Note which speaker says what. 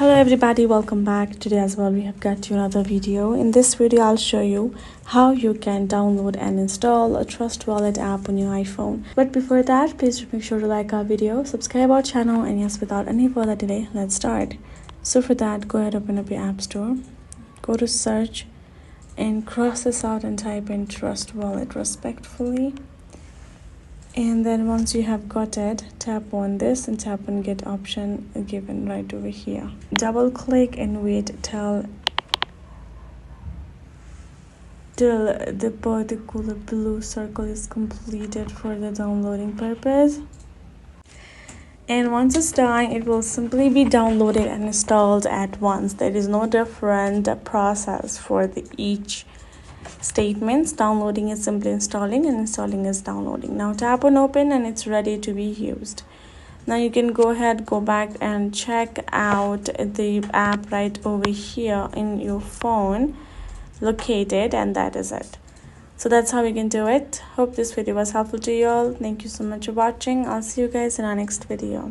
Speaker 1: Hello everybody, welcome back. Today as well we have got you another video. In this video I'll show you how you can download and install a Trust Wallet app on your iPhone. But before that, please make sure to like our video, subscribe our channel, and yes, without any further delay, let's start. So for that, go ahead, open up your app store, go to search and cross this out and type in Trust Wallet respectfully. And then once you have got it, tap on this and tap on get option given right over here. Double click and wait till the particular blue circle is completed for the downloading purpose. And once it's done, it will simply be downloaded and installed at once. There is no different process for each statements. Downloading is simply installing and installing is downloading. Now tap on open and it's ready to be used. Now you can go back and check out the app right over here in your phone, located, and that is it. So that's how we can do it. Hope this video was helpful to you all. Thank you so much for watching. I'll see you guys in our next video.